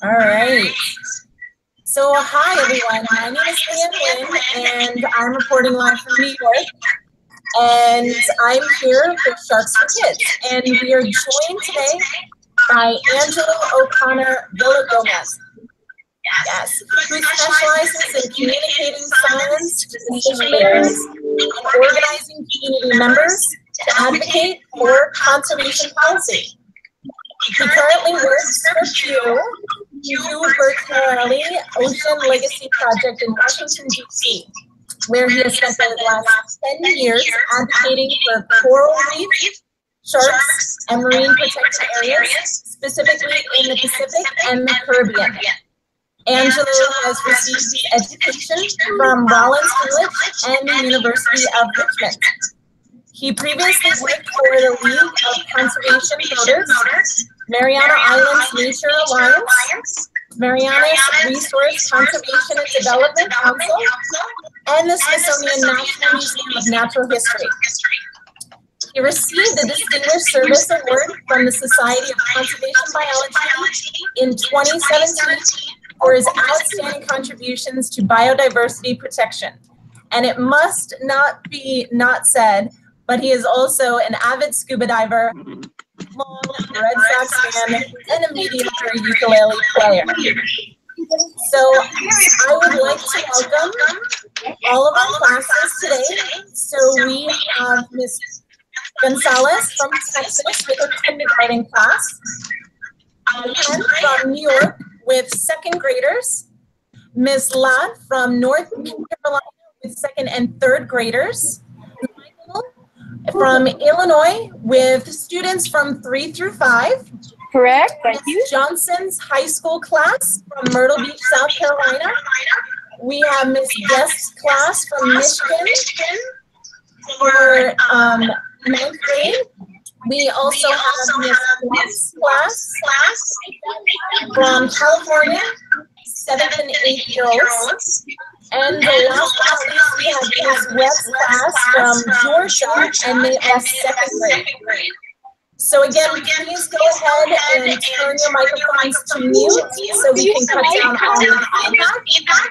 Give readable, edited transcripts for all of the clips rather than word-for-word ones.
All right. So hi everyone, my name is Stanley and I'm reporting live from New York. And I'm here with Sharks4Kids. And we are joined today by Angelo O'Connor Villagomez. Yes, who specializes in communicating science to decision makers and organizing community members to advocate for conservation policy. He currently works for Bertarelli Ocean Legacy Project in Washington, D.C., where he has spent the last 10 years advocating for coral reefs, sharks, and marine protected areas, specifically in the Pacific and the Caribbean. Angelo has received education from Rollins and the University of Richmond. He previously worked for the League of Conservation Voters, Mariana Islands Nature Alliance, Marianas Resource Conservation and Development Council, and the Smithsonian National Museum of Natural History. He received the Distinguished Service Award from the Society of Conservation Biology in 2017 for his outstanding contributions to biodiversity protection. And it must not be not said, but he is also an avid scuba diver, long Red Sox fan, and a mediocre ukulele player. So I would like to welcome all of our classes today. So we have Ms. Gonzalez from Texas with her kindergarten class, Ken from New York with second graders, Ms. Ladd from North Carolina with second and third graders, from Illinois with students from 3 through 5. Correct, thank you. Johnson's high school class from Myrtle Beach, South Carolina. We have Ms. Guest's class from Michigan for 9th grade. We also have Ms. Guest's class from California, 7th and 8th year-olds. And last but not least, we have Ms. Webb's class from Georgia, and they are 2nd grade. So again, please go ahead and turn your microphones to mute so we can cut down all the feedback.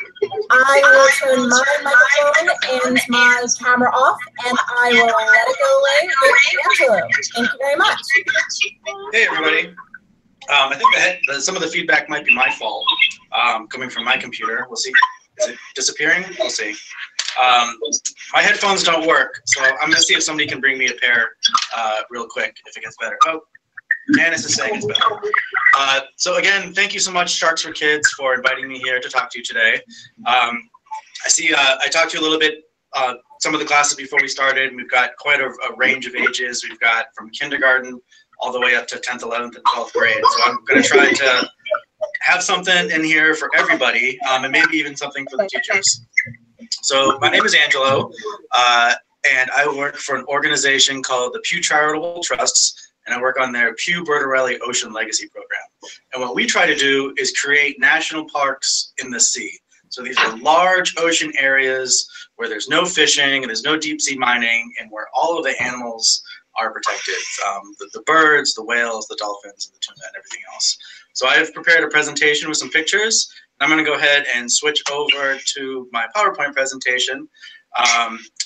I will turn my microphone and my camera off, and I will let it go away with Angelo. Thank you very much. Hey everybody. I think some of the feedback might be my fault, coming from my computer. We'll see. Is it disappearing? We'll see. My headphones don't work, so I'm going to see if somebody can bring me a pair real quick if it gets better. Oh, Janice is saying it's better. So again, thank you so much, Sharks4Kids, for inviting me here to talk to you today. I see I talked to you a little bit, some of the classes before we started. We've got quite a range of ages. We've got from kindergarten all the way up to 10th, 11th, and 12th grade. So I'm going to try to have something in here for everybody, and maybe even something for the teachers. So my name is Angelo, and I work for an organization called the Pew Charitable Trusts, and I work on their Pew Bertarelli Ocean Legacy Program. And what we try to do is create national parks in the sea. So these are large ocean areas where there's no fishing and there's no deep sea mining, and where all of the animals are protected. The birds, the whales, the dolphins, and the tuna, and everything else. So I have prepared a presentation with some pictures. I'm going to go ahead and switch over to my PowerPoint presentation.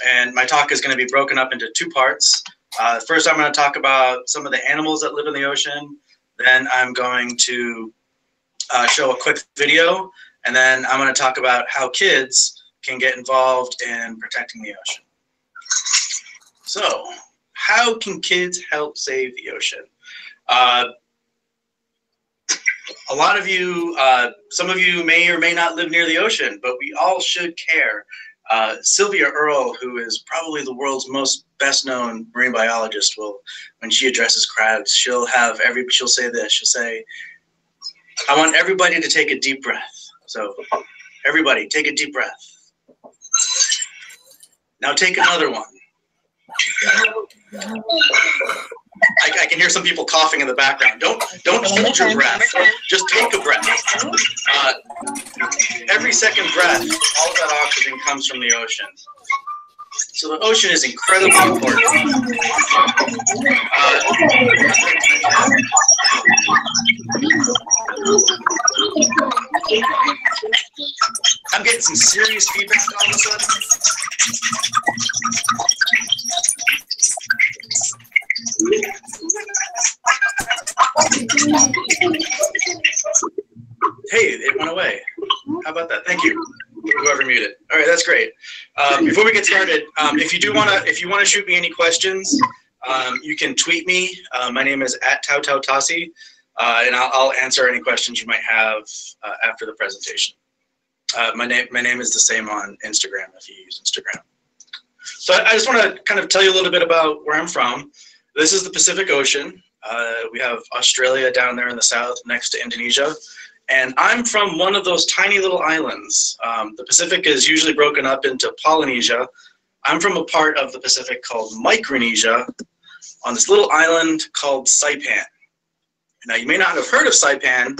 And my talk is going to be broken up into 2 parts. First, I'm going to talk about some of the animals that live in the ocean. Then I'm going to show a quick video. And then I'm going to talk about how kids can get involved in protecting the ocean. So, how can kids help save the ocean? A lot of you, some of you may or may not live near the ocean, but we all should care. Sylvia Earle, who is probably the world's most best-known marine biologist, will, when she addresses crowds, she'll say this. She'll say, "I want everybody to take a deep breath." So, everybody, take a deep breath. Now take another one. I can hear some people coughing in the background. Don't hold your breath. Just take a breath. Every second breath, all of that oxygen comes from the ocean. So the ocean is incredibly important. serious feedback all of a sudden? Hey, it went away. How about that? Thank you, whoever muted. All right, that's great. Before we get started, if you wanna shoot me any questions, you can tweet me. My name is @TauTauTasi, and I'll answer any questions you might have after the presentation. My name is the same on Instagram if you use Instagram. So I just want to kind of tell you a little bit about where I'm from. This is the Pacific Ocean. We have Australia down there in the south next to Indonesia. And I'm from one of those tiny little islands. The Pacific is usually broken up into Polynesia. I'm from a part of the Pacific called Micronesia on this little island called Saipan. Now, you may not have heard of Saipan,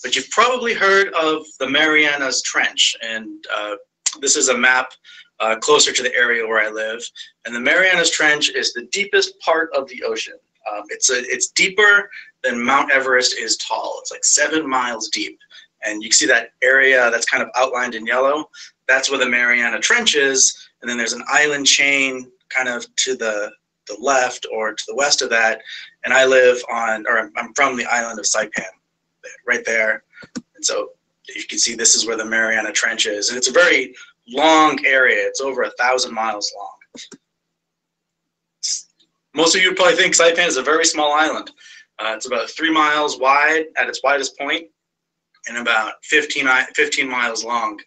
but you've probably heard of the Marianas Trench. And this is a map closer to the area where I live. And the Marianas Trench is the deepest part of the ocean. It's deeper than Mount Everest is tall. It's like 7 miles deep. And you can see that area that's kind of outlined in yellow. That's where the Mariana Trench is. And then there's an island chain kind of to the left or to the west of that. And I live on, or I'm from the island of Saipan, right there. And so you can see this is where the Mariana Trench is. And it's a very long area. It's over 1,000 miles long. Most of you probably think Saipan is a very small island. It's about 3 miles wide at its widest point and about 15 miles long.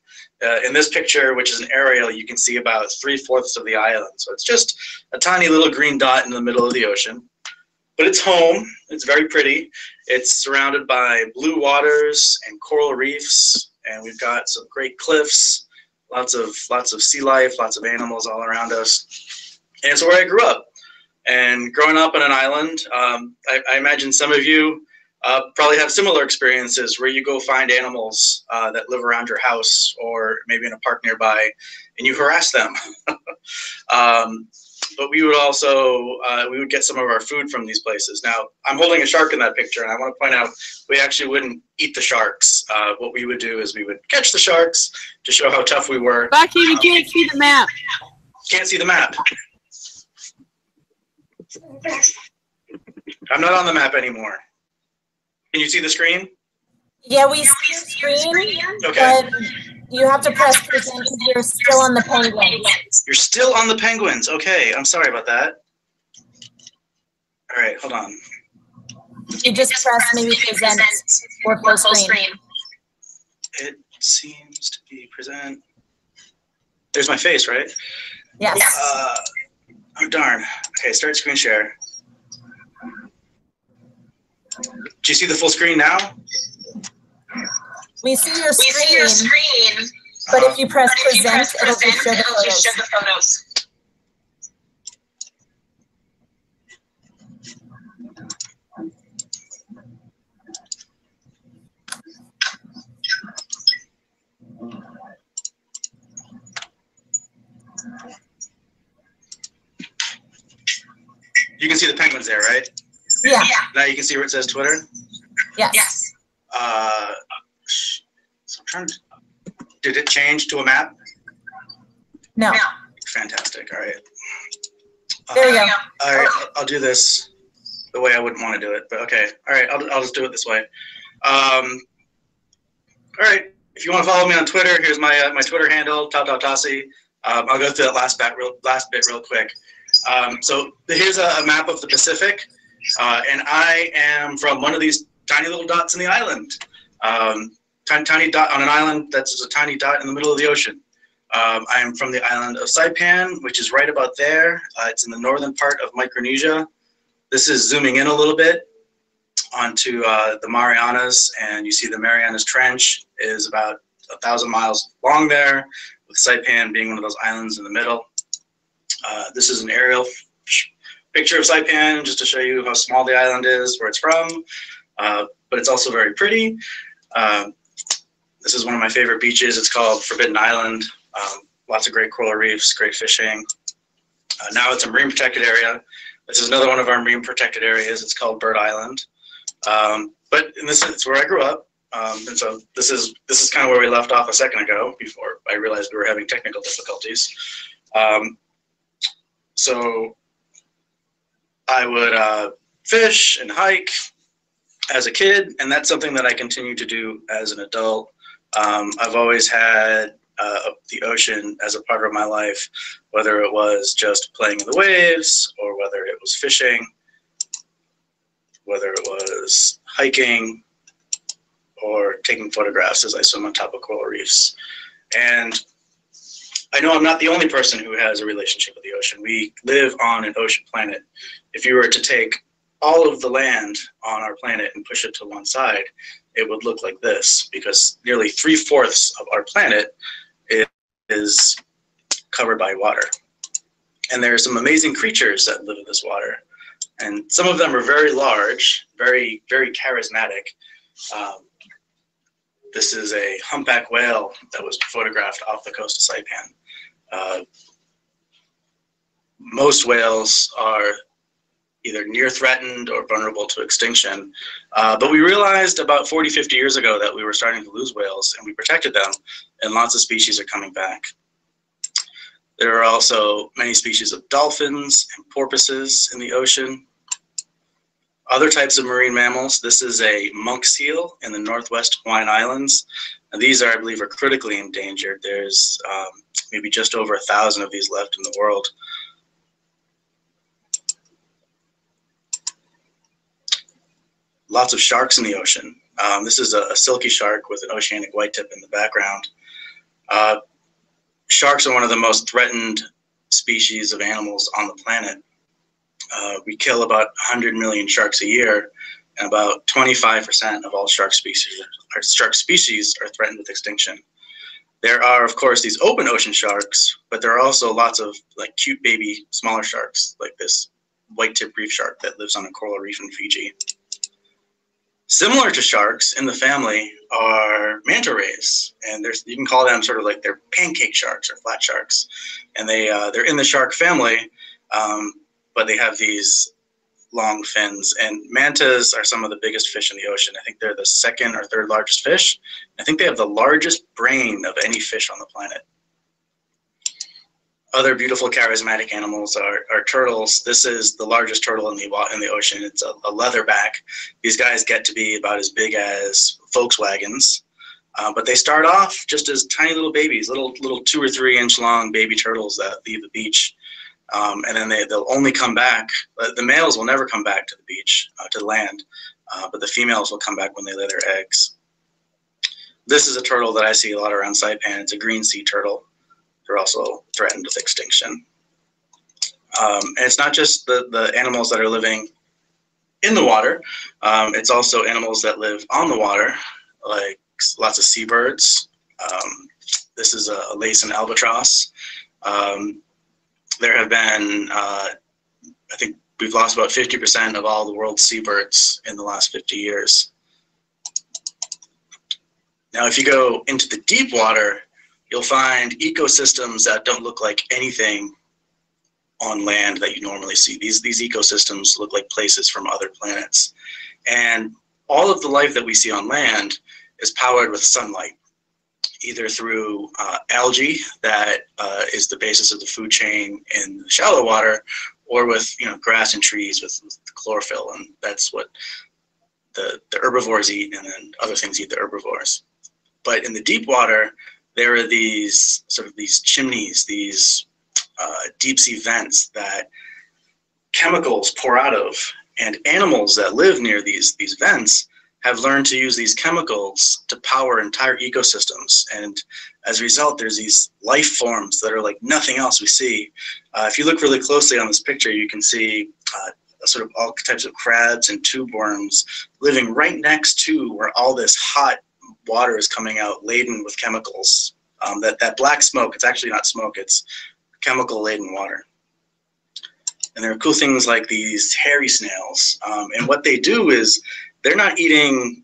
In this picture, which is an aerial, you can see about 3/4 of the island. So it's just a tiny little green dot in the middle of the ocean. But it's home. It's very pretty. It's surrounded by blue waters and coral reefs, and we've got some great cliffs, lots of sea life, lots of animals all around us. And it's where I grew up. And growing up on an island, I imagine some of you probably have similar experiences where you go find animals that live around your house or maybe in a park nearby, and you harass them. But we would also, we would get some of our food from these places. Now, I'm holding a shark in that picture, and I want to point out, we actually wouldn't eat the sharks. What we would do is we would catch the sharks to show how tough we were. Back here, you can't see the map. Can't see the map. I'm not on the map anymore. Can you see the screen? Yeah, we see the screen, okay. But you have to press present because you're still on the penguins. You're still on the penguins. Okay, I'm sorry about that. All right, hold on. You just press maybe present or full screen. It seems to be present. There's my face, right? Yes. Oh, darn. Okay, start screen share. Do you see the full screen now? We see your screen, but if you press present, it'll just show the photos. You can see the penguins there, right? Yeah. Now you can see where it says Twitter? Yes. So I'm trying to, did it change to a map? No. Fantastic, all right. There you go. All right, I'll do this the way I wouldn't want to do it, but okay. All right, I'll just do it this way. All right, if you want to follow me on Twitter, here's my Twitter handle, TauTauTasi. I'll go through that last bit real quick. So here's a map of the Pacific, and I am from one of these tiny little dots in the island. Tiny dot on an island that's just a tiny dot in the middle of the ocean. I am from the island of Saipan, which is right about there. It's in the northern part of Micronesia. This is zooming in a little bit onto the Marianas, and you see the Marianas Trench is about 1,000 miles long there, with Saipan being one of those islands in the middle. This is an aerial picture of Saipan, just to show you how small the island is, where it's from, but it's also very pretty. This is one of my favorite beaches. It's called Forbidden Island. Lots of great coral reefs, great fishing. Now it's a marine protected area. This is another one of our marine protected areas. It's called Bird Island. But in this, it's where I grew up. And so this is kind of where we left off a second ago before I realized we were having technical difficulties. So I would fish and hike as a kid, and that's something that I continue to do as an adult. I've always had the ocean as a part of my life, whether it was just playing in the waves or whether it was fishing, whether it was hiking or taking photographs as I swim on top of coral reefs. And I know I'm not the only person who has a relationship with the ocean. We live on an ocean planet. If you were to take all of the land on our planet and push it to one side, it would look like this, because nearly 3/4 of our planet is covered by water. And there are some amazing creatures that live in this water. And some of them are very large, very, very charismatic. This is a humpback whale that was photographed off the coast of Saipan. Most whales are either near threatened or vulnerable to extinction. But we realized about 40, 50 years ago that we were starting to lose whales, and we protected them, and lots of species are coming back. There are also many species of dolphins and porpoises in the ocean. Other types of marine mammals. This is a monk seal in the northwest Hawaiian Islands. And these are, I believe, are critically endangered. There's maybe just over 1,000 of these left in the world. Lots of sharks in the ocean. This is a silky shark with an oceanic white tip in the background. Sharks are one of the most threatened species of animals on the planet. We kill about 100 million sharks a year, and about 25% of all shark species are threatened with extinction. There are, of course, these open ocean sharks, but there are also lots of like cute baby smaller sharks, like this white tip reef shark that lives on a coral reef in Fiji. Similar to sharks in the family are manta rays, and you can call them sort of like they're pancake sharks or flat sharks, and they're in the shark family, but they have these long fins. And mantas are some of the biggest fish in the ocean. I think they're the second or third largest fish. I think they have the largest brain of any fish on the planet. Other beautiful charismatic animals are turtles. This is the largest turtle in the ocean. It's a leatherback. These guys get to be about as big as Volkswagens, but they start off just as tiny little babies, little 2 or 3 inch long baby turtles that leave the beach, and then they'll only come back. The males will never come back to the beach, to the land, but the females will come back when they lay their eggs. This is a turtle that I see a lot around Saipan. It's a green sea turtle. They're also threatened with extinction. And it's not just the animals that are living in the water. It's also animals that live on the water, like lots of seabirds. This is a Laysan Albatross. There have been, I think we've lost about 50% of all the world's seabirds in the last 50 years. Now, if you go into the deep water, you'll find ecosystems that don't look like anything on land that you normally see. These ecosystems look like places from other planets. And all of the life that we see on land is powered with sunlight, either through algae that is the basis of the food chain in the shallow water, or with grass and trees with chlorophyll, and that's what the herbivores eat, and then other things eat the herbivores. But in the deep water, there are these chimneys, these deep sea vents that chemicals pour out of, and animals that live near these vents have learned to use these chemicals to power entire ecosystems. And as a result, there's these life forms that are like nothing else we see. If you look really closely on this picture, you can see sort of all types of crabs and tube worms living right next to where all this hot water is coming out laden with chemicals. That black smoke, it's actually not smoke, it's chemical laden water. And there are cool things like these hairy snails. And what they do is they're not eating,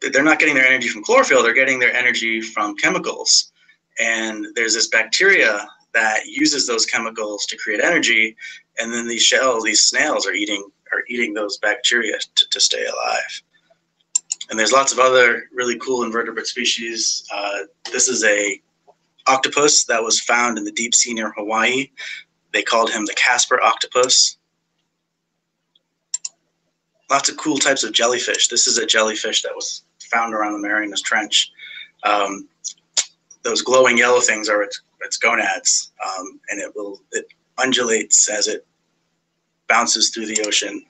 they're not getting their energy from chlorophyll, they're getting their energy from chemicals. And there's this bacteria that uses those chemicals to create energy, and then these snails are eating those bacteria to stay alive. And there's lots of other really cool invertebrate species. This is a octopus that was found in the deep sea near Hawaii. They called him the Casper Octopus. Lots of cool types of jellyfish. This is a jellyfish that was found around the Marianas Trench. Those glowing yellow things are its gonads, and it undulates as it bounces through the ocean.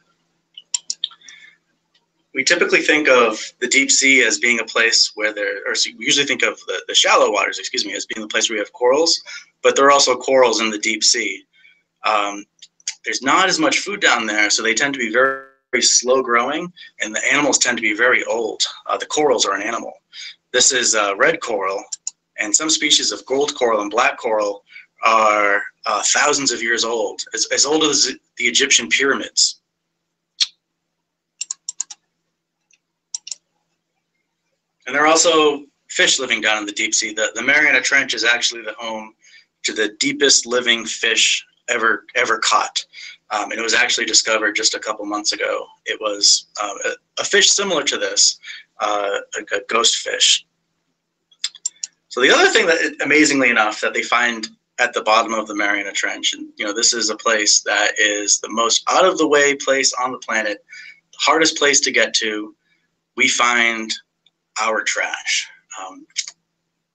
We typically think of the deep sea as being a place where we usually think of the shallow waters, excuse me, as being the place where we have corals, but there are also corals in the deep sea. There's not as much food down there, so they tend to be very, very slow growing, and the animals tend to be very old. The corals are an animal. This is red coral, and some species of gold coral and black coral are thousands of years old, as old as the Egyptian pyramids. And there are also fish living down in the deep sea. The Mariana Trench is actually the home to the deepest living fish ever caught. And it was actually discovered just a couple months ago. It was a fish similar to this, a ghost fish. So the other thing that, amazingly enough, that they find at the bottom of the Mariana Trench, and this is a place that is the most out of the way place on the planet, the hardest place to get to, we find our trash.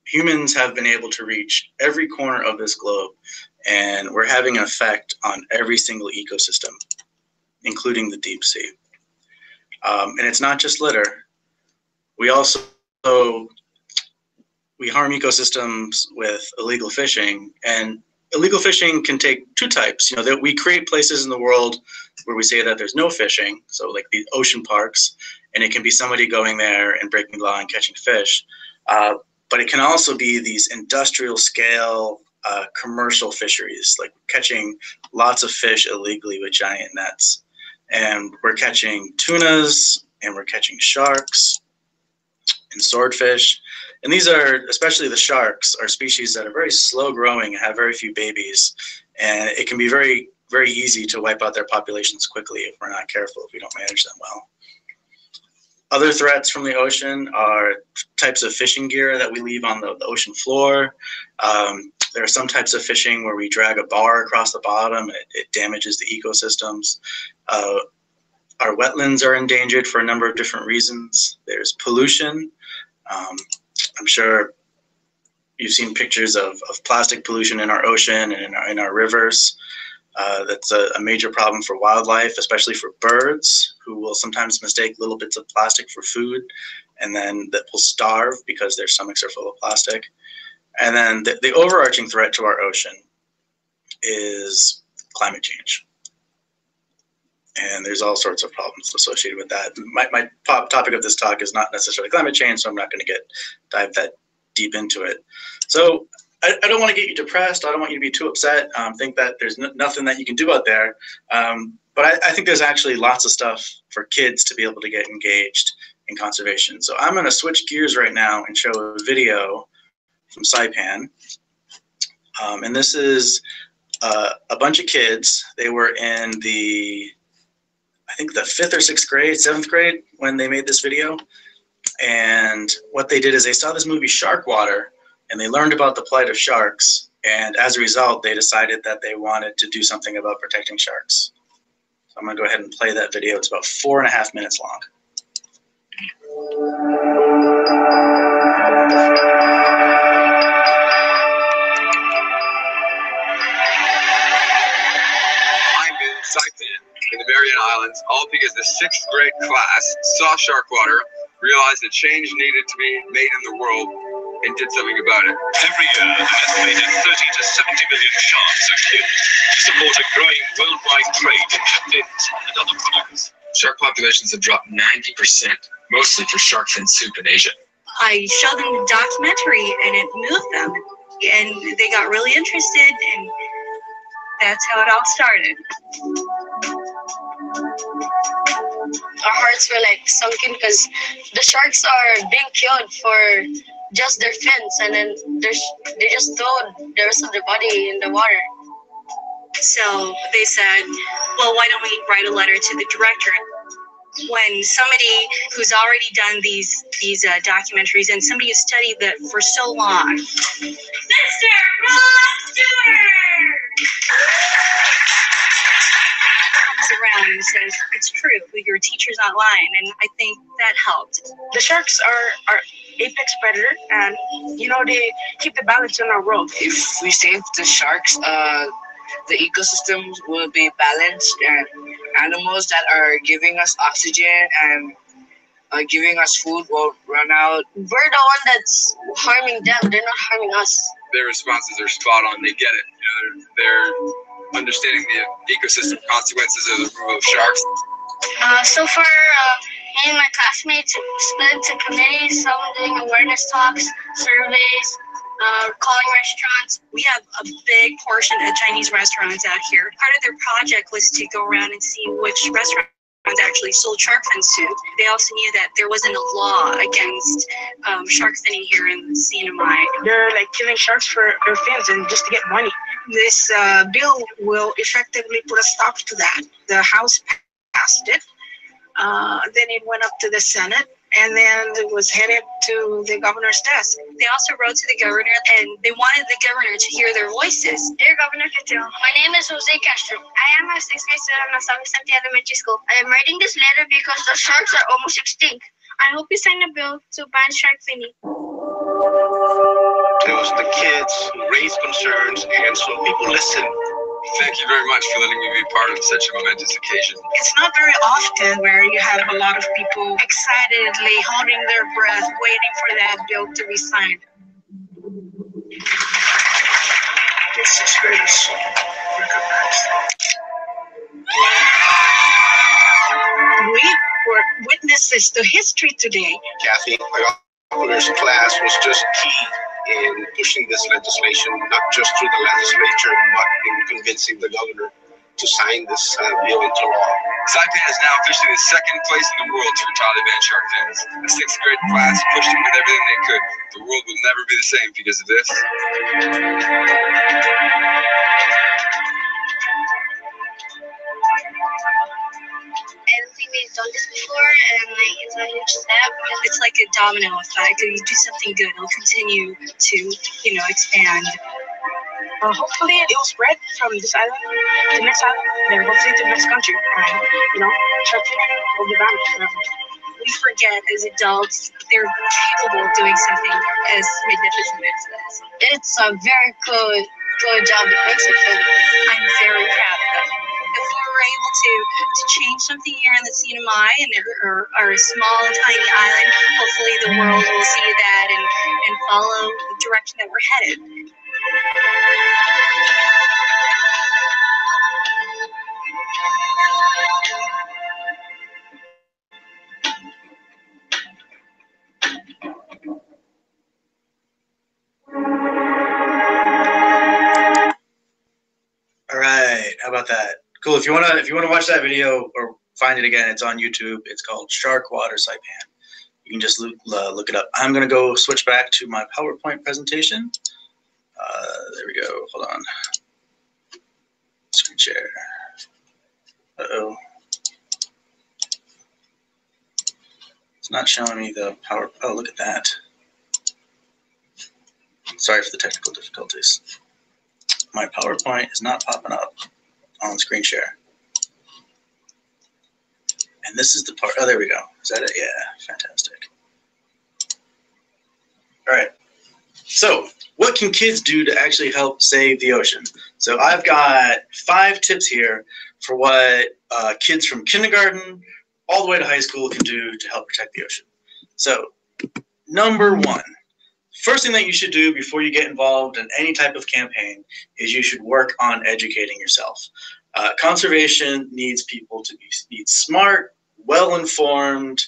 Humans have been able to reach every corner of this globe, and we're having an effect on every single ecosystem, including the deep sea. And it's not just litter. We also harm ecosystems with illegal fishing, and illegal fishing can take two types. That we create places in the world where we say that there's no fishing, so like the ocean parks, and it can be somebody going there and breaking the law and catching fish. But it can also be these industrial scale commercial fisheries, like catching lots of fish illegally with giant nets. And we're catching tunas, and we're catching sharks and swordfish. And these are, especially the sharks, are species that are very slow growing and have very few babies. And it can be very, very easy to wipe out their populations quickly if we're not careful, if we don't manage them well. Other threats from the ocean are types of fishing gear that we leave on the ocean floor. There are some types of fishing where we drag a bar across the bottom. It damages the ecosystems. Our wetlands are endangered for a number of different reasons. There's pollution. I'm sure you've seen pictures of plastic pollution in our ocean and in our rivers. That's a major problem for wildlife, especially for birds, who will sometimes mistake little bits of plastic for food, and then that will starve because their stomachs are full of plastic. And then the overarching threat to our ocean is climate change. And there's all sorts of problems associated with that. My topic of this talk is not necessarily climate change, so I'm not going to dive that deep into it. So I don't want to get you depressed. I don't want you to be too upset. Think that there's nothing that you can do out there. But I think there's actually lots of stuff for kids to be able to get engaged in conservation. So I'm going to switch gears right now and show a video from Saipan. And this is a bunch of kids. They were in I think the 5th or 6th grade, 7th grade when they made this video. And what they did is they saw this movie Shark Water, and they learned about the plight of sharks. And as a result, they decided that they wanted to do something about protecting sharks. So I'm going to go ahead and play that video. It's about 4.5 minutes long. I'm in Saipan in the Mariana Islands, all because the 6th grade class saw shark water, realized a change needed to be made in the world, and did something about it. Every year, an estimated 30 to 70 million sharks are killed to support a growing worldwide trade in fins and other products. Shark populations have dropped 90%, mostly for shark fin soup in Asia. I showed them the documentary, and it moved them, and they got really interested, and that's how it all started. Our hearts were like sunken because the sharks are being killed for just their fins, and then they just throw the rest of their body in the water. So they said, well, why don't we write a letter to the director? when somebody who's already done these documentaries and somebody has studied that for so long. Mr. Ross Stewart comes around and says, it's true, your teacher's not lying, and I think that helped. The sharks are apex predator, and they keep the balance in our world. If we save the sharks, the ecosystem will be balanced, and animals that are giving us oxygen and giving us food will run out. We're the one that's harming them. They're not harming us. Their responses are spot on. They get it. They're understanding the ecosystem consequences of the removal of sharks. So far, me and my classmates split into committees, some doing awareness talks, surveys, calling restaurants. We have a big portion of Chinese restaurants out here. Part of their project was to go around and see which restaurants actually sold shark fins to. They also knew that there wasn't a law against shark finning here in the CNMI. They're like killing sharks for their fins and just to get money. This bill will effectively put a stop to that. The House passed it. Then it went up to the Senate, and then it was headed to the governor's desk. They also wrote to the governor, and they wanted the governor to hear their voices. Dear Governor Castro, my name is Jose Castro. I am a 6th grade student of San Elementary School. I am writing this letter because the sharks are almost extinct. I hope you sign a bill to ban shark finning. It was the kids who raised concerns, and so people listened. Thank you very much for letting me be part of such a momentous occasion. It's not very often where you have a lot of people excitedly holding their breath, waiting for that bill to be signed. The 6th graders recognized. We were witnesses to history today. Kathy, my officer's class was just key in pushing this legislation, not just through the legislature, but in convincing the governor to sign this bill into law. Saipan is now officially the 2nd place in the world to entirely ban shark fins. The 6th grade class pushed them with everything they could. The world will never be the same because of this. I don't think we've done this before, and it's a huge step. It's like a domino effect. If you do something good, it'll continue to, expand. Hopefully it will spread from this island to the next island, then hopefully to the next country. And, shark finning will be banned forever. We forget as adults they're capable of doing something as magnificent as this. It's a very good job the folks have done. I'm very proud of them. If we were able to change something here in the CNMI and our small, tiny island, hopefully the world will see that and follow the direction that we're headed. All right, how about that? Cool. If you wanna watch that video or find it again, it's on YouTube. It's called Shark Water Saipan. You can just look it up. I'm gonna go switch back to my PowerPoint presentation. There we go. Hold on. Screen share. Uh-oh. It's not showing me the power. Oh, look at that. Sorry for the technical difficulties. My PowerPoint is not popping up on screen share. And this is the part. Oh, there we go. Is that it? Yeah, fantastic. All right. So what can kids do to actually help save the ocean? So I've got 5 tips here for what kids from kindergarten all the way to high school can do to help protect the ocean. So number 1, first thing that you should do before you get involved in any type of campaign is you should work on educating yourself. Conservation needs people to be smart, well-informed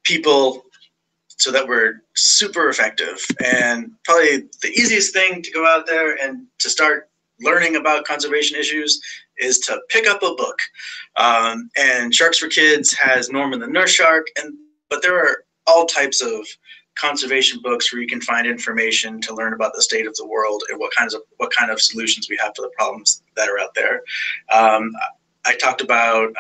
people so that we're super effective. And probably the easiest thing to go out there and to start learning about conservation issues is to pick up a book. And Sharks4Kids has Norman the Nurse Shark, but there are all types of conservation books where you can find information to learn about the state of the world and what kind of solutions we have to the problems that are out there. I talked about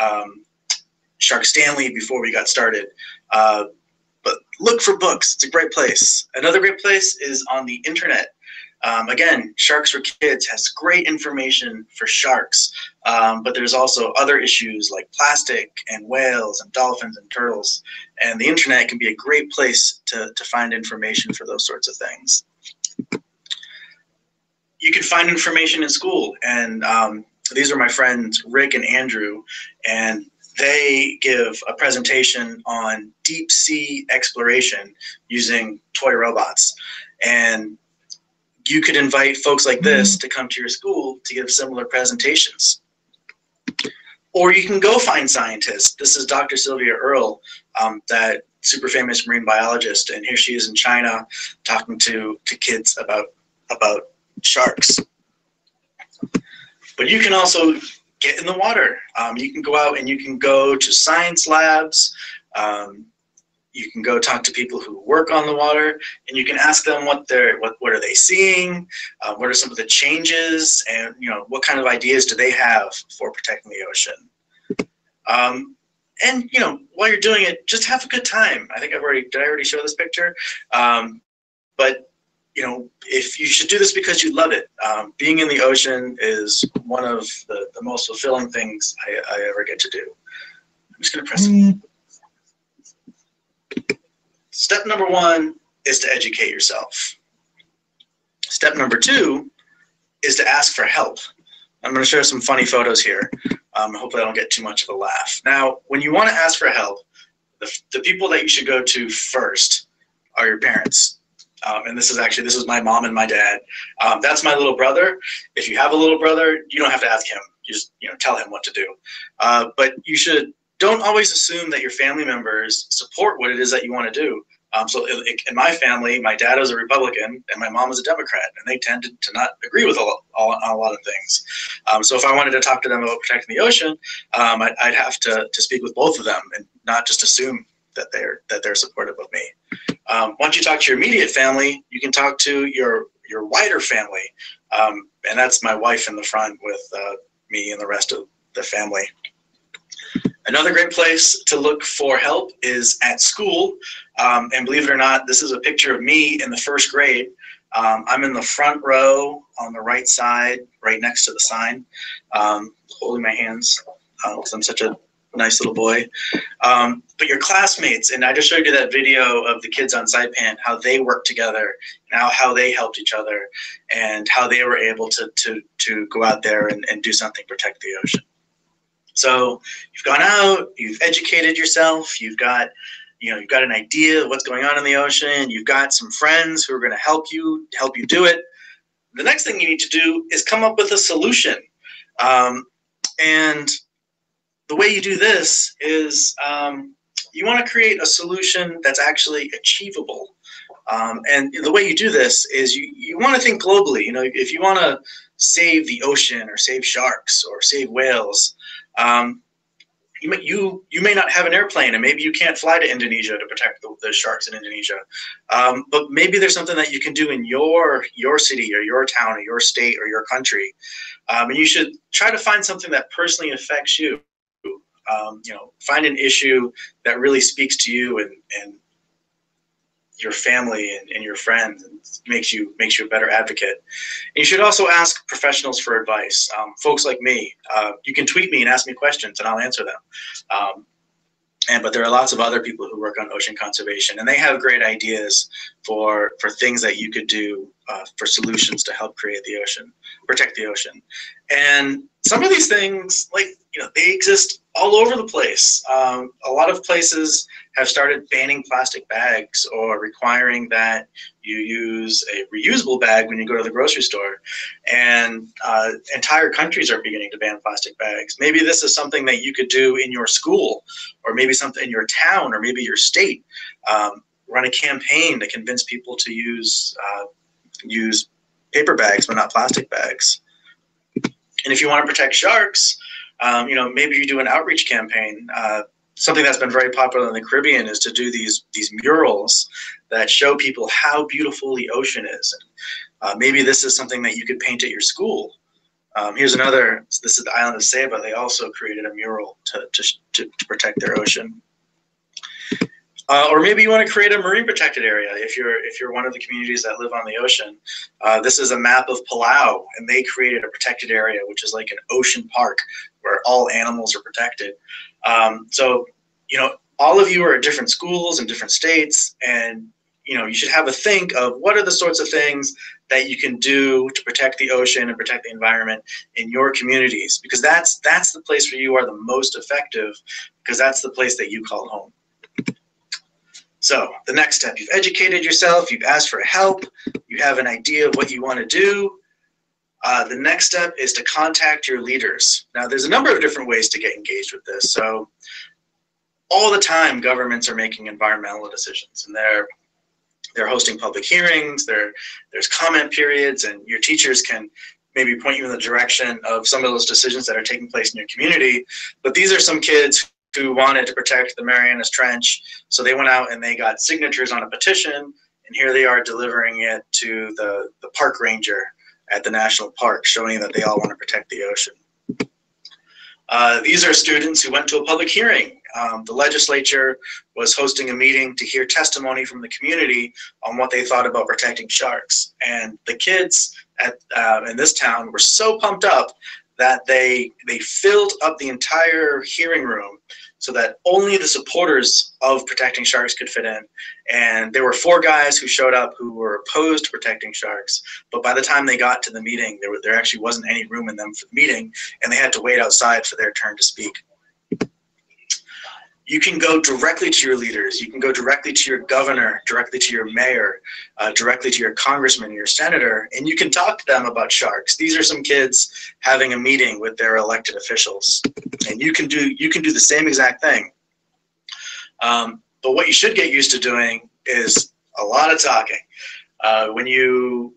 Shark Stanley before we got started. But look for books. It's a great place. Another great place is on the internet. Again, Sharks4Kids has great information for sharks, but there's also other issues like plastic and whales and dolphins and turtles. And the internet can be a great place to find information for those sorts of things. You can find information in school, and these are my friends Rick and Andrew, and they give a presentation on deep sea exploration using toy robots. And you could invite folks like this to come to your school to give similar presentations. Or you can go find scientists. This is Dr. Sylvia Earle, that super famous marine biologist, and here she is in China talking to kids about sharks. But you can also get in the water. You can go out and you can go to science labs. You can go talk to people who work on the water, and you can ask them what are they seeing, what are some of the changes, and what kind of ideas do they have for protecting the ocean. And while you're doing it, just have a good time. I think did I already show this picture? But if you should do this because you love it. Being in the ocean is one of the most fulfilling things I ever get to do. I'm just gonna press it. Step number 1 is to educate yourself. Step number 2 is to ask for help. I'm going to show some funny photos here. Hopefully I don't get too much of a laugh. Now, when you want to ask for help, the people that you should go to first are your parents. And this is my mom and my dad. That's my little brother. If you have a little brother, you don't have to ask him. You just tell him what to do. But don't always assume that your family members support what it is that you want to do. So in my family, my dad is a Republican and my mom is a Democrat, and they tended to not agree with a lot of things. So if I wanted to talk to them about protecting the ocean, I'd have to speak with both of them and not just assume that they're supportive of me. Once you talk to your immediate family, you can talk to your wider family, and that's my wife in the front with me and the rest of the family. Another great place to look for help is at school. And believe it or not, this is a picture of me in the 1st grade. I'm in the front row on the right side, right next to the sign, holding my hands because I'm such a nice little boy. But your classmates, and I just showed you that video of the kids on Saipan, how they worked together, how they helped each other, and how they were able to go out there and do something to protect the ocean. So you've gone out, you've educated yourself, you've got an idea of what's going on in the ocean, you've got some friends who are going to help you do it. The next thing you need to do is come up with a solution. And the way you do this is you want to create a solution that's actually achievable. And the way you do this is you want to think globally. If you want to save the ocean or save sharks or save whales, you may not have an airplane, and maybe you can't fly to Indonesia to protect the sharks in Indonesia. But maybe there's something that you can do in your city or your town or your state or your country. And you should try to find something that personally affects you. Find an issue that really speaks to you and your family and your friends, and makes you a better advocate. And you should also ask professionals for advice. Folks like me, you can tweet me and ask me questions and I'll answer them. But there are lots of other people who work on ocean conservation, and they have great ideas for things that you could do for solutions to help protect the ocean. And some of these things, they exist all over the place. A lot of places have started banning plastic bags or requiring that you use a reusable bag when you go to the grocery store. And entire countries are beginning to ban plastic bags. Maybe this is something that you could do in your school, or maybe something in your town, or maybe your state. Run a campaign to convince people to use paper bags but not plastic bags. And if you want to protect sharks, maybe you do an outreach campaign. Something that's been very popular in the Caribbean is to do these murals that show people how beautiful the ocean is. And maybe this is something that you could paint at your school. Here's another. This is the island of Saipan. They also created a mural to protect their ocean. Or maybe you want to create a marine protected area if you're one of the communities that live on the ocean. This is a map of Palau, and they created a protected area, which is like an ocean park where all animals are protected. So, you know, all of you are at different schools in different states, and you know, you should have a think of what are the sorts of things that you can do to protect the ocean and protect the environment in your communities, because that's the place where you are the most effective, because that's the place that you call home. So the next step, you've educated yourself, you've asked for help, you have an idea of what you want to do. The next step is to contact your leaders. Now, there's a number of different ways to get engaged with this. So all the time, governments are making environmental decisions, and they're hosting public hearings, there's comment periods, and your teachers can maybe point you in the direction of some of those decisions that are taking place in your community. But these are some kids who wanted to protect the Marianas Trench, so they went out and they got signatures on a petition, and here they are delivering it to the park ranger at the national park, showing that they all want to protect the ocean. These are students who went to a public hearing. The legislature was hosting a meeting to hear testimony from the community on what they thought about protecting sharks. And the kids in this town were so pumped up that they filled up the entire hearing room so that only the supporters of protecting sharks could fit in. And there were 4 guys who showed up who were opposed to protecting sharks, but by the time they got to the meeting, there actually wasn't any room in them for the meeting, and they had to wait outside for their turn to speak. You can go directly to your leaders. You can go directly to your governor, directly to your mayor, directly to your congressman, your senator, and you can talk to them about sharks. These are some kids having a meeting with their elected officials, and you can do the same exact thing. But what you should get used to doing is a lot of talking. When you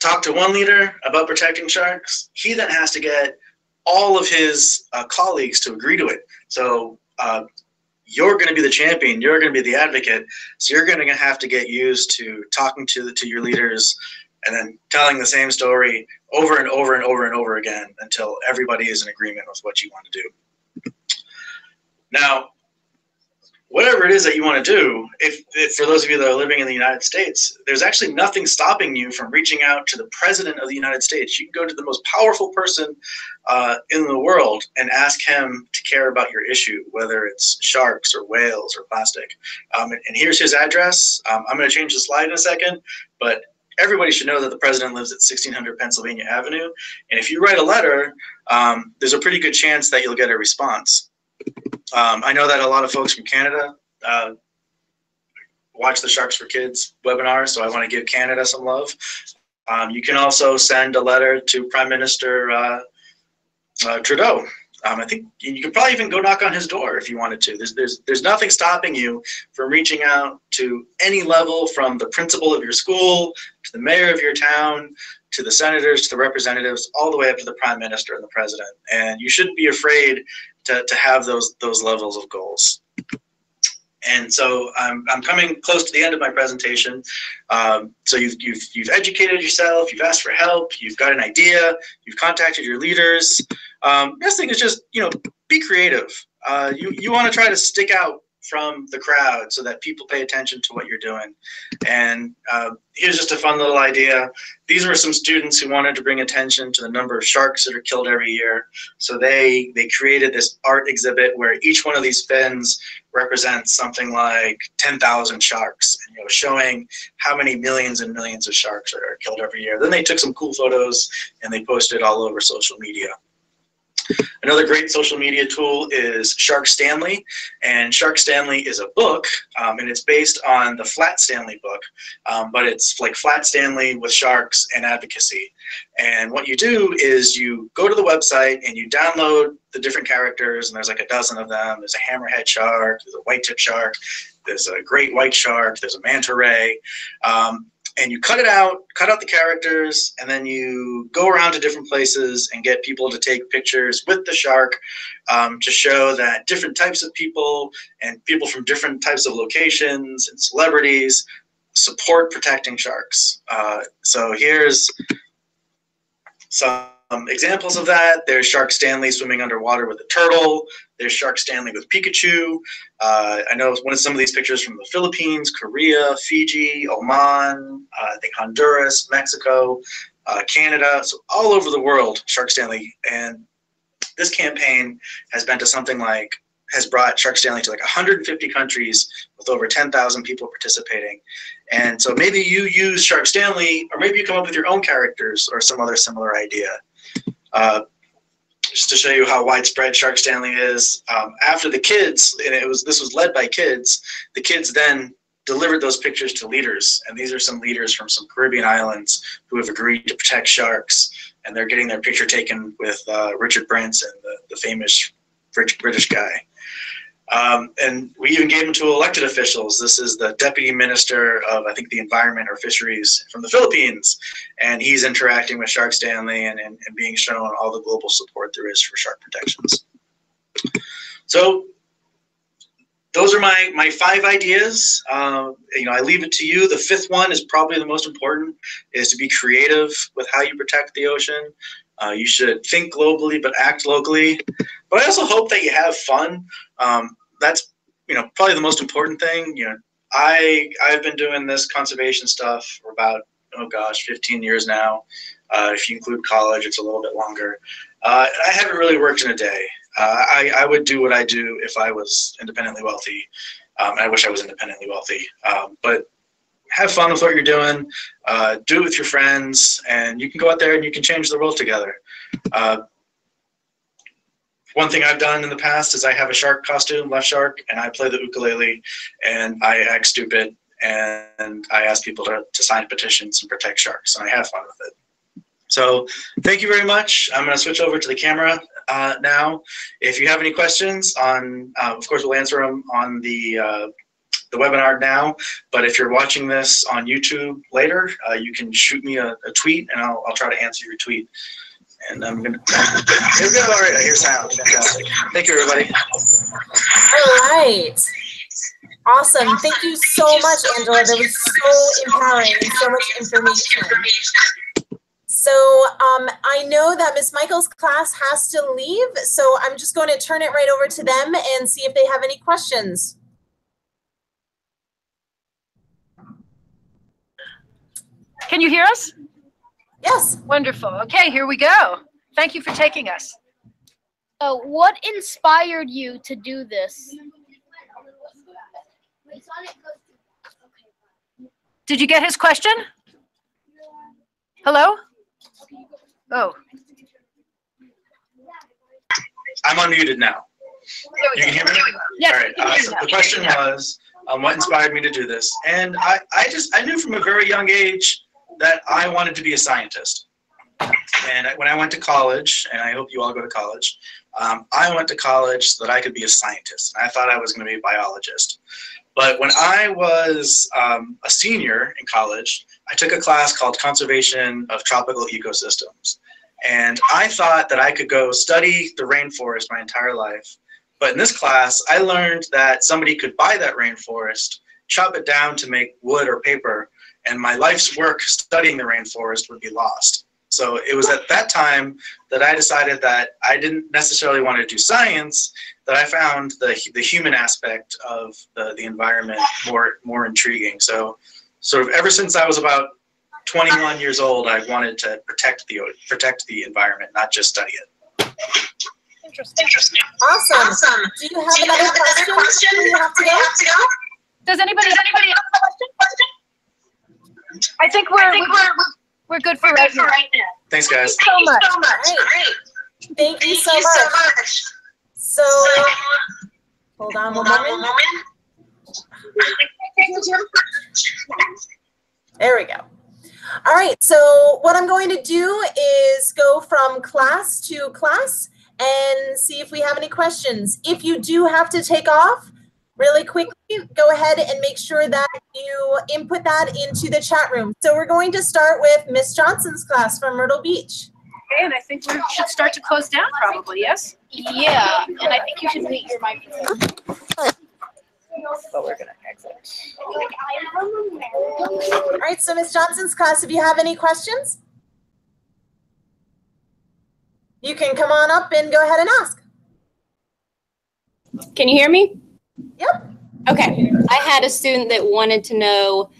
talk to one leader about protecting sharks, he then has to get all of his colleagues to agree to it. So you're going to be the champion, you're going to be the advocate, so you're going to have to get used to talking to your leaders and then telling the same story over and over and over and over again until everybody is in agreement with what you want to do. Now, whatever it is that you want to do, if for those of you that are living in the United States, there's actually nothing stopping you from reaching out to the President of the United States. You can go to the most powerful person in the world and ask him to care about your issue, whether it's sharks or whales or plastic. And here's his address. I'm going to change the slide in a second, but everybody should know that the President lives at 1600 Pennsylvania Avenue. And if you write a letter, there's a pretty good chance that you'll get a response. I know that a lot of folks from Canada watch the Sharks4Kids webinar, so I want to give Canada some love. You can also send a letter to Prime Minister Trudeau. I think you could probably even go knock on his door if you wanted to. There's nothing stopping you from reaching out to any level, from the principal of your school to the mayor of your town, to the senators, to the representatives, all the way up to the Prime Minister and the President. And you shouldn't be afraid to have those levels of goals. And so I'm coming close to the end of my presentation. So you've educated yourself, you've asked for help, you've got an idea, you've contacted your leaders. Best thing is just, be creative. You want to try to stick out from the crowd so that people pay attention to what you're doing. And here's just a fun little idea. These were some students who wanted to bring attention to the number of sharks that are killed every year. So they created this art exhibit where each one of these fins represents something like 10,000 sharks, and, showing how many millions and millions of sharks are killed every year. Then they took some cool photos and they posted it all over social media. Another great social media tool is Shark Stanley, and Shark Stanley is a book, and it's based on the Flat Stanley book, but it's like Flat Stanley with sharks and advocacy. And what you do is you go to the website and you download the different characters, and there's like a dozen of them. There's a hammerhead shark, there's a white-tip shark, there's a great white shark, there's a manta ray. And you cut out the characters, and then you go around to different places and get people to take pictures with the shark to show that different types of people and people from different types of locations and celebrities support protecting sharks. So here's some examples of that. There's Shark Stanley swimming underwater with a turtle. There's Shark Stanley with Pikachu. I know some of these pictures from the Philippines, Korea, Fiji, Oman, I think Honduras, Mexico, Canada. So all over the world, Shark Stanley. And this campaign has brought Shark Stanley to like 150 countries with over 10,000 people participating. And so maybe you use Shark Stanley, or maybe you come up with your own characters or some other similar idea. Just to show you how widespread Shark Stanley is, after the kids, and this was led by kids, the kids then delivered those pictures to leaders. And these are some leaders from some Caribbean islands who have agreed to protect sharks. And they're getting their picture taken with Richard Branson, the famous British guy. And we even gave them to elected officials. This is the Deputy Minister of, I think, the Environment or Fisheries from the Philippines. And he's interacting with Shark Stanley and being shown all the global support there is for shark protections. So those are my 5 ideas. I leave it to you. The 5th one is probably the most important, is to be creative with how you protect the ocean. You should think globally but act locally. But I also hope that you have fun. That's probably the most important thing. I've been doing this conservation stuff for about 15 years now. If you include college, it's a little bit longer. I haven't really worked in a day. I would do what I do if I was independently wealthy. I wish I was independently wealthy. But have fun with what you're doing. Do it with your friends, and you can go out there and you can change the world together. One thing I've done in the past is I have a shark costume, left shark, and I play the ukulele, and I act stupid, and I ask people to sign petitions and protect sharks, and I have fun with it. So thank you very much. I'm going to switch over to the camera now. If you have any questions of course, we'll answer them on the webinar now, but if you're watching this on YouTube later, you can shoot me a tweet, and I'll try to answer your tweet. And I'm going to, here we go. All right, I hear sound. Fantastic. Thank you, everybody. All right. Awesome. Thank you so much, Angela. That was so empowering and so much information. So I know that Ms. Michael's class has to leave, so I'm just going to turn it right over to them and see if they have any questions. Can you hear us? Yes. Wonderful. Okay, here we go. Thank you for taking us. What inspired you to do this? Did you get his question? Hello? Oh. I'm unmuted now. You can hear me? Yes. All right. So the question was, what inspired me to do this? And I knew from a very young age that I wanted to be a scientist. And when I went to college, and I hope you all go to college, I went to college so that I could be a scientist. And I thought I was going to be a biologist. But when I was a senior in college, I took a class called Conservation of Tropical Ecosystems. And I thought that I could go study the rainforest my entire life. But in this class, I learned that somebody could buy that rainforest, chop it down to make wood or paper, and my life's work studying the rainforest would be lost. So it was at that time that I decided that I didn't necessarily want to do science, that I found the human aspect of the environment more intriguing. So sort of ever since I was about 21 years old, I wanted to protect the environment, not just study it. Interesting. Awesome. Do you have another question? Do you have to go? Does anybody have a question? I think we're good for right now. Thanks, guys. Thank you so much. Right. Thank you so much. So, hold on one moment. There we go. All right, so what I'm going to do is go from class to class and see if we have any questions. If you do have to take off really quickly, go ahead and make sure that you input that into the chat room. So we're going to start with Miss Johnson's class from Myrtle Beach. Okay, and I think we should start to close down probably, yes? Yeah, and I think you should mute your microphone. But we're going to exit. All right, so Miss Johnson's class, if you have any questions? You can come on up and go ahead and ask. Can you hear me? Yep. Okay. I had a student that wanted to know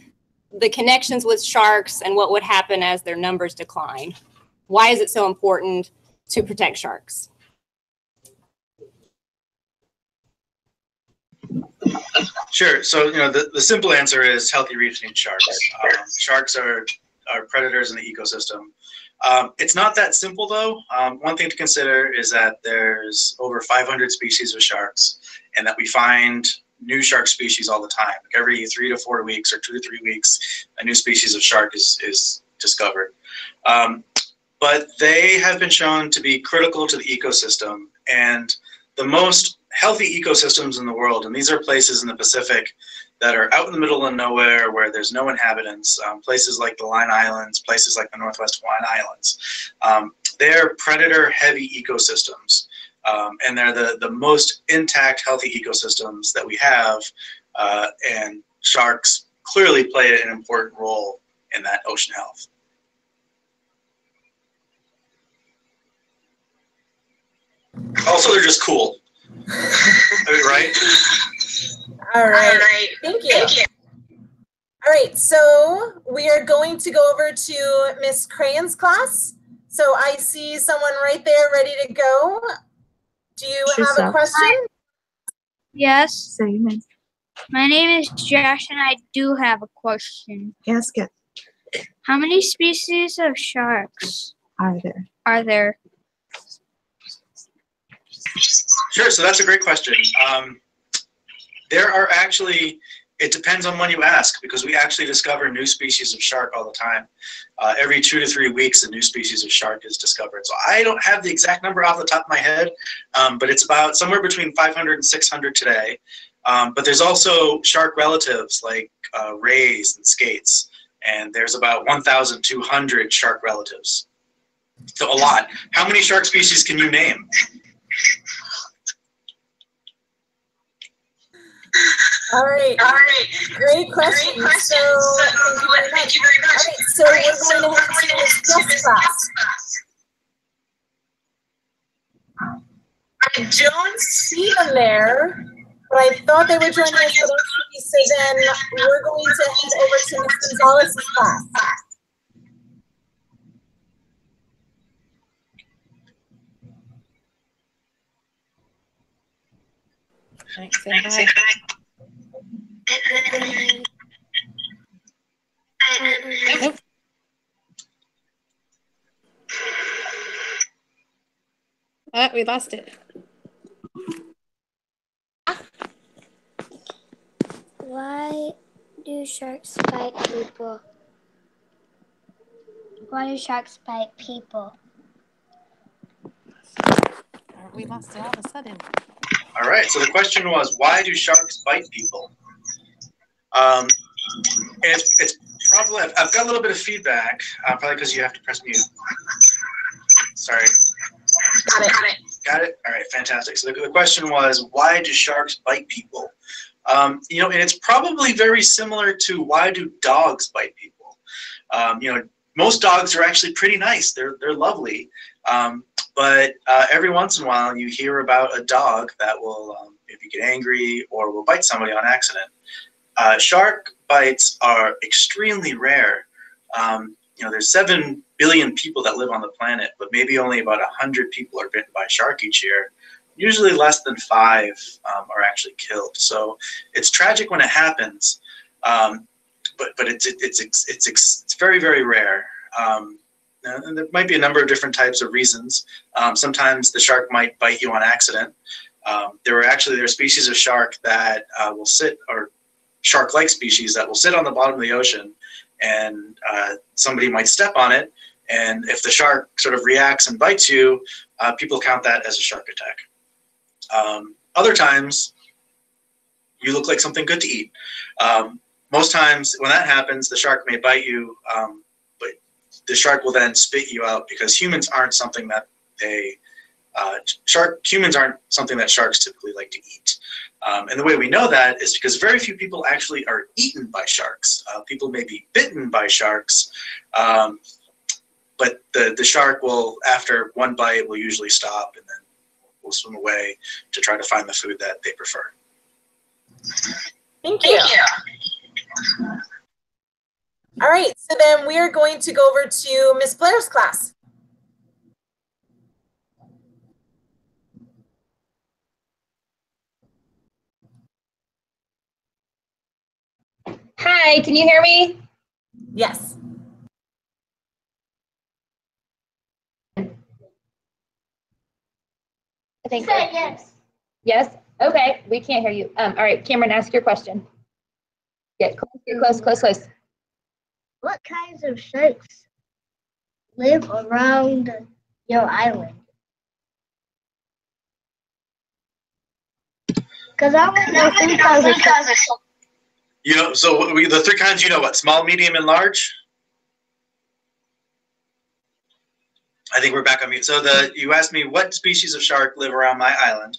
the connections with sharks and what would happen as their numbers decline. Why is it so important to protect sharks? Sure. So, the simple answer is healthy reefs need sharks. Sharks are predators in the ecosystem. It's not that simple, though. One thing to consider is that there's over 500 species of sharks, and that we find new shark species all the time. Like every 3 to 4 weeks or 2 to 3 weeks, a new species of shark is discovered. But they have been shown to be critical to the ecosystem, and the most healthy ecosystems in the world, and these are places in the Pacific that are out in the middle of nowhere where there's no inhabitants, places like the Line Islands, places like the Northwest Hawaiian Islands. They're predator-heavy ecosystems, and they're the most intact, healthy ecosystems that we have, and sharks clearly play an important role in that ocean health. Also, they're just cool. Right? All right. Thank you. All right, so we are going to go over to Miss Crane's class. So I see someone right there ready to go. Do you have a question? Yes. Say your name. My name is Josh, and I do have a question. Ask it. How many species of sharks Are there? are there? Sure, so that's a great question. There are actually, it depends on when you ask, because we actually discover new species of shark all the time. Every 2 to 3 weeks, a new species of shark is discovered. So I don't have the exact number off the top of my head, but it's about somewhere between 500 and 600 today. But there's also shark relatives like rays and skates, and there's about 1,200 shark relatives. So a lot. How many shark species can you name? All right. Great question. So thank you very much. All right, so we're going to have to do this class. I don't see them there, but I thought they were joining us for the so then we're going to head over to Ms. Gonzalez's class. Thanks. Say hi. Nope. We lost it. Why do sharks bite people? Why do sharks bite people? We lost it all of a sudden. All right, so the question was, why do sharks bite people? It's probably, I've got a little bit of feedback, probably because you have to press mute. Sorry. Got it? All right, fantastic. So the question was, why do sharks bite people? And it's probably very similar to why do dogs bite people? Most dogs are actually pretty nice. They're lovely. But every once in a while, you hear about a dog that will maybe get angry or will bite somebody on accident. Shark bites are extremely rare. There's 7 billion people that live on the planet, but maybe only about 100 people are bitten by a shark each year. Usually less than 5 are actually killed. So it's tragic when it happens, but it's very, very rare. And there might be a number of different types of reasons. Sometimes the shark might bite you on accident. There are species of shark that will sit, or shark-like species that will sit on the bottom of the ocean, and somebody might step on it, and if the shark sort of reacts and bites you, people count that as a shark attack. Other times, you look like something good to eat. Most times when that happens, the shark may bite you, but the shark will then spit you out, because humans aren't something that sharks typically like to eat. And the way we know that is because very few people actually are eaten by sharks. People may be bitten by sharks, but But the shark will, after one bite, will usually stop and then will swim away to try to find the food that they prefer. Thank you. All right, so then we are going to go over to Miss Blair's class. Hi, can you hear me? Yes. I think yes. Yes? Okay, we can't hear you. All right, Cameron, ask your question. Get close. What kinds of sharks live around your island? Because I want to know 3 kinds of sharks. You know, so the 3 kinds, you know what? Small, medium, and large? I think we're back on mute. So you asked me what species of shark live around my island.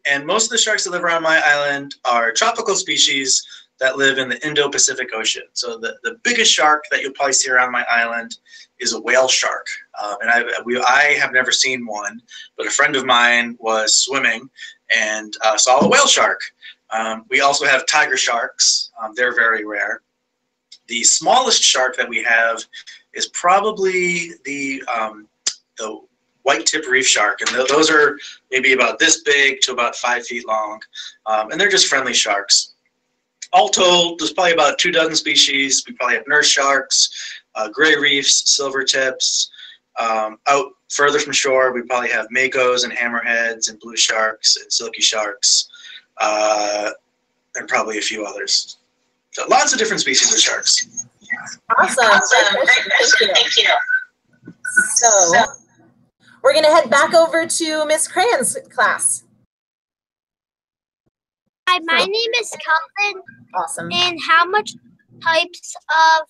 And most of the sharks that live around my island are tropical species that live in the Indo-Pacific Ocean. So the biggest shark that you'll probably see around my island is a whale shark. And I have never seen one, but a friend of mine was swimming and saw a whale shark. We also have tiger sharks. They're very rare. The smallest shark that we have is probably the white-tip reef shark, and those are maybe about this big to about 5 feet long, and they're just friendly sharks. All told, there's probably about 2 dozen species. We probably have nurse sharks, gray reefs, silver tips. Out further from shore, we probably have makos and hammerheads and blue sharks and silky sharks, and probably a few others. So lots of different species of sharks. Awesome. Thank you. So we're going to head back over to Miss Cran's class. Hi, my name is Calvin. Awesome. And how much types of...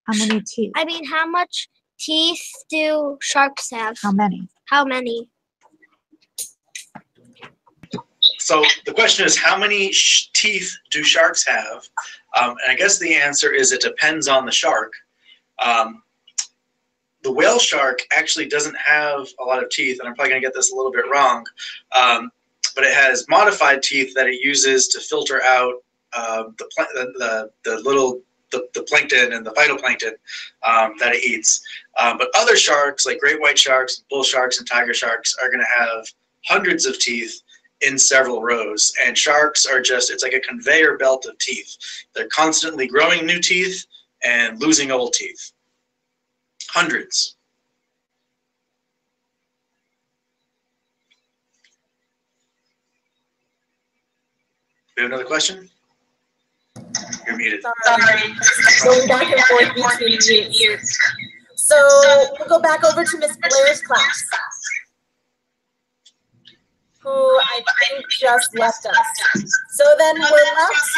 How many teeth? I mean, how much teeth do sharks have? How many? How many? So the question is, how many teeth do sharks have? And I guess the answer is it depends on the shark. The whale shark actually doesn't have a lot of teeth, and I'm probably going to get this a little bit wrong, but it has modified teeth that it uses to filter out the plankton and the phytoplankton that it eats. But other sharks, like great white sharks, bull sharks, and tiger sharks, are going to have hundreds of teeth in several rows. And sharks are it's like a conveyor belt of teeth. They're constantly growing new teeth and losing old teeth. Hundreds. We have another question? You're muted. Sorry. Going back and forth between mutes. So we'll go back over to Miss Blair's class, who I think just left us. So then we're left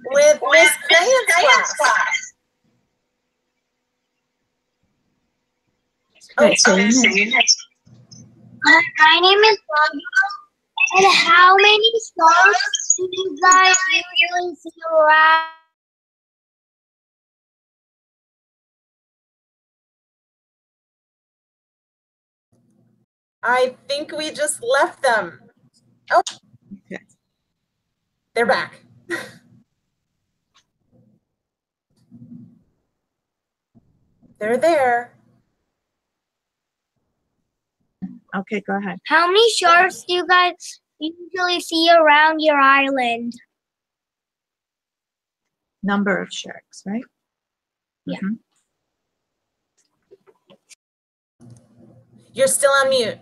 with Miss Cran's class. My name is Sandra. And how many sharks do you guys usually see around? I think we just left them. Oh, okay. They're back. They're there. Okay, go ahead. How many sharks do you guys usually see around your island? Number of sharks, right? Yeah. Mm-hmm. You're still on mute.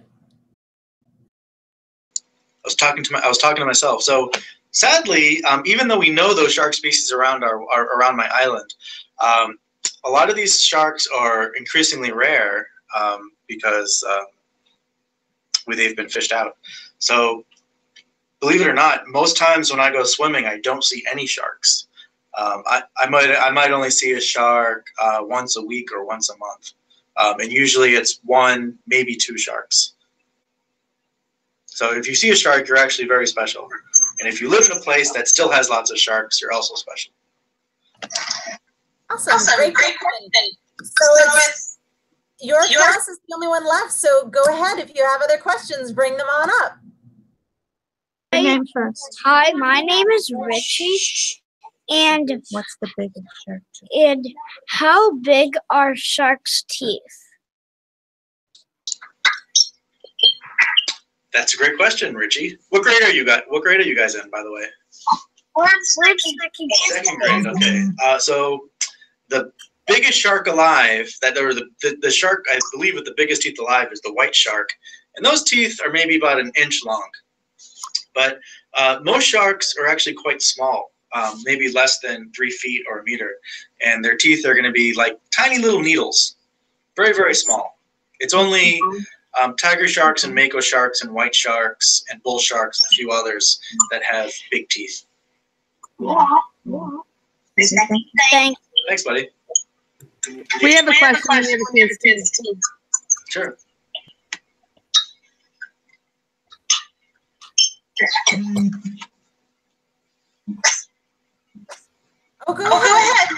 I was talking to myself. So sadly, even though we know those shark species around around my island, a lot of these sharks are increasingly rare because they've been fished out. So believe it or not, most times when I go swimming, I don't see any sharks. I might only see a shark once a week or once a month, and usually it's 1, maybe 2 sharks. So if you see a shark, you're actually very special. And if you live in a place that still has lots of sharks, you're also special. Awesome. Great question. So it's your class is the only one left, so go ahead. If you have other questions, bring them on up. Your name first. Hi, my name is Richie. And What's the biggest shark? and how big are sharks' teeth? That's a great question, Richie. What grade are you guys? What grade are you guys in, by the way? We're in second grade. Okay. So the biggest shark alive, the shark I believe with the biggest teeth alive is the white shark, and those teeth are maybe about an inch long. But most sharks are actually quite small, maybe less than 3 feet or a meter, and their teeth are going to be like tiny little needles, very, very small. It's only tiger sharks and mako sharks and white sharks and bull sharks and a few others that have big teeth. Thanks, buddy. We have a question. Sure. Oh, go ahead.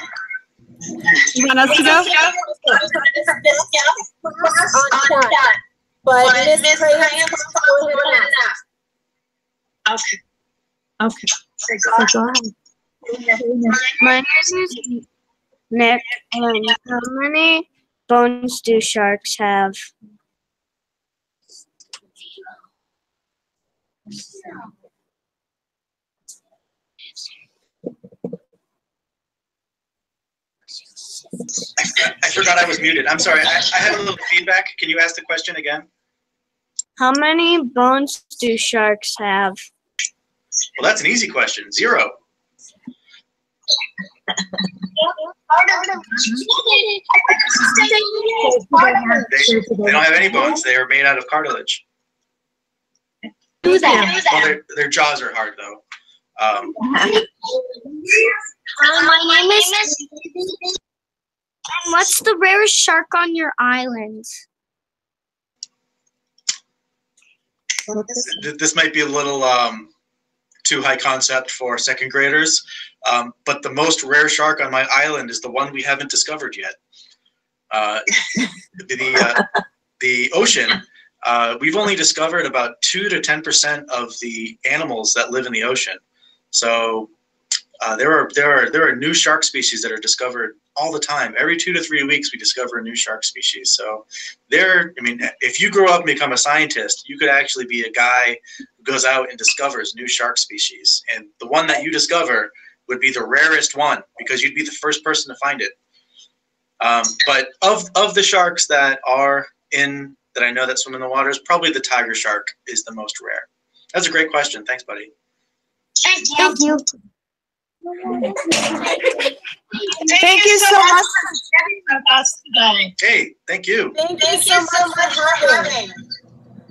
You want us to go? But Miss Craig, go ahead and ask. Okay. So go ahead. My name is Nick, and how many bones do sharks have? I forgot I was muted. I'm sorry. I had a little feedback. Can you ask the question again? How many bones do sharks have? Well, that's an easy question. 0. They don't have any bones. They are made out of cartilage. Well, their jaws are hard, though. My name is. And what's the rarest shark on your island? This might be a little too high concept for second graders, but the most rare shark on my island is the one we haven't discovered yet. The ocean, we've only discovered about 2 to 10% of the animals that live in the ocean. So there are new shark species that are discovered all the time. Every 2 to 3 weeks, we discover a new shark species. So if you grow up and become a scientist, you could actually be a guy who goes out and discovers new shark species. And the one that you discover would be the rarest one because you'd be the first person to find it. But of the sharks that I know that swim in the waters, probably the tiger shark is the most rare. That's a great question. Thanks, buddy. Thank you. Thank you so much for sharing with us today. Hey, thank you. Thank you so much for having.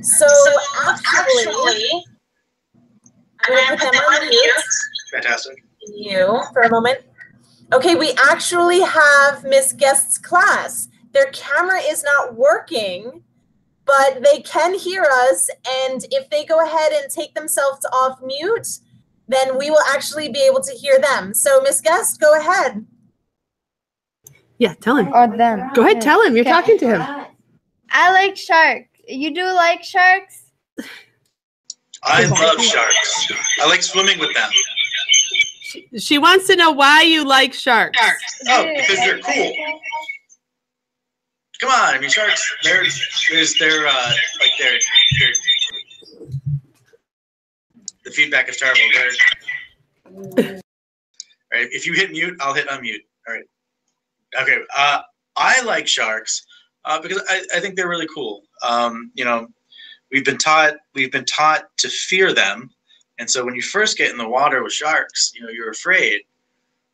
So actually, I'm going to put them on mute. Fantastic. You for a moment. Okay, we actually have Miss Guest's class. Their camera is not working, but they can hear us. And if they go ahead and take themselves off mute, then we will actually be able to hear them. So Miss Guest, go ahead. Yeah, tell him. Or them. Go ahead, tell him. You're talking to him. I like sharks. You do like sharks? I love sharks. I like swimming with them. She wants to know why you like sharks. Oh, because they're cool. Come on, I mean sharks. They're the feedback is terrible. All right, if you hit mute, I'll hit unmute. All right. Okay. I like sharks because I think they're really cool. We've been taught to fear them, and so when you first get in the water with sharks, you're afraid,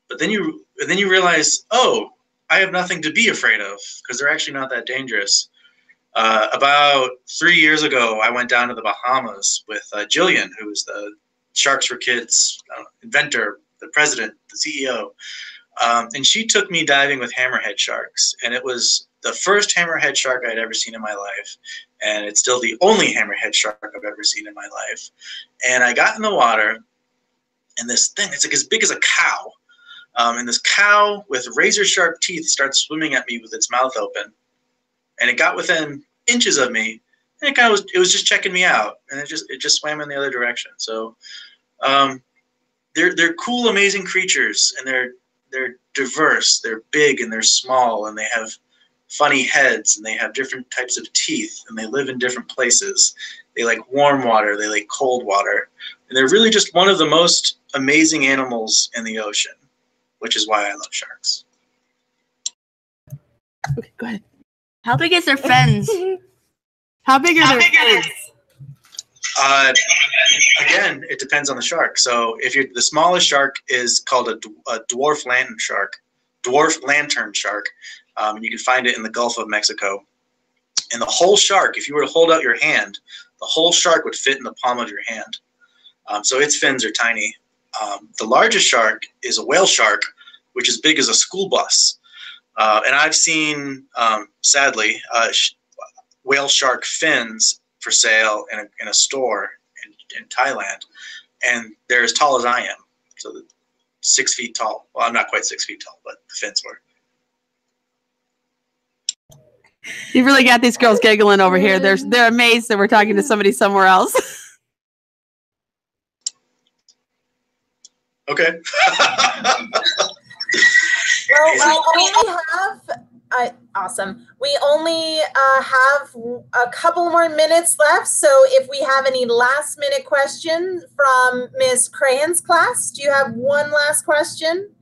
but then you realize, oh, I have nothing to be afraid of because they're actually not that dangerous. About 3 years ago, I went down to the Bahamas with Jillian, who is the Sharks4Kids inventor, the president, the CEO. And she took me diving with hammerhead sharks. And it was the first hammerhead shark I'd ever seen in my life. And it's still the only hammerhead shark I've ever seen in my life. And I got in the water, and this thing, it's like as big as a cow. And this cow with razor sharp teeth starts swimming at me with its mouth open. and it got within inches of me, and it was just checking me out, and it just swam in the other direction. So they're cool, amazing creatures, and they're diverse. They're big and they're small, and they have funny heads, and they have different types of teeth, and they live in different places. They like warm water, they like cold water, and they're really just one of the most amazing animals in the ocean, which is why I love sharks. Okay, go ahead. How big is their fins? How big are their fins? Again, it depends on the shark. So if the smallest shark is called a dwarf lanternshark, and you can find it in the Gulf of Mexico. And the whole shark, if you were to hold out your hand, the whole shark would fit in the palm of your hand. So its fins are tiny. The largest shark is a whale shark, which is big as a school bus. And I've seen, sadly, whale shark fins for sale in a store in Thailand, and they're as tall as I am, so 6 feet tall. Well, I'm not quite 6 feet tall, but the fins were. You really got these girls giggling over here. They're amazed that we're talking to somebody somewhere else. Okay. Well, we only have awesome. We only have a couple more minutes left. So if we have any last minute questions from Miss Crahan's class, do you have one last question?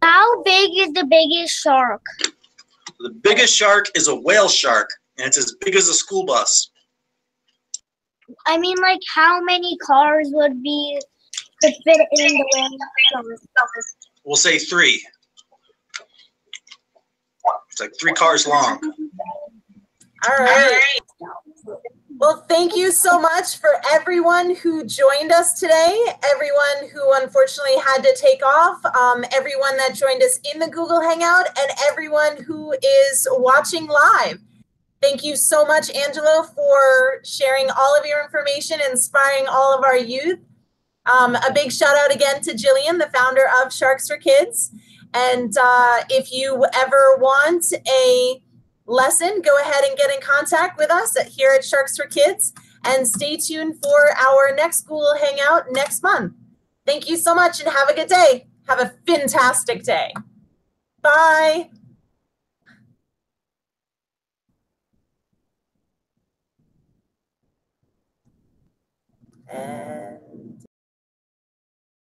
How big is the biggest shark? The biggest shark is a whale shark, and it's as big as a school bus. I mean, like, how many cars would be to fit in the whale shark? We'll say 3. It's like 3 cars long. All right. Well, thank you so much for everyone who joined us today, everyone who unfortunately had to take off, everyone that joined us in the Google Hangout, and everyone who is watching live. Thank you so much, Angelo, for sharing all of your information, inspiring all of our youth. A big shout out again to Jillian, the founder of Sharks4Kids. And if you ever want a lesson, go ahead and get in contact with us here at Sharks4Kids, and stay tuned for our next Google Hangout next month. Thank you so much and have a good day. Have a fantastic day. Bye.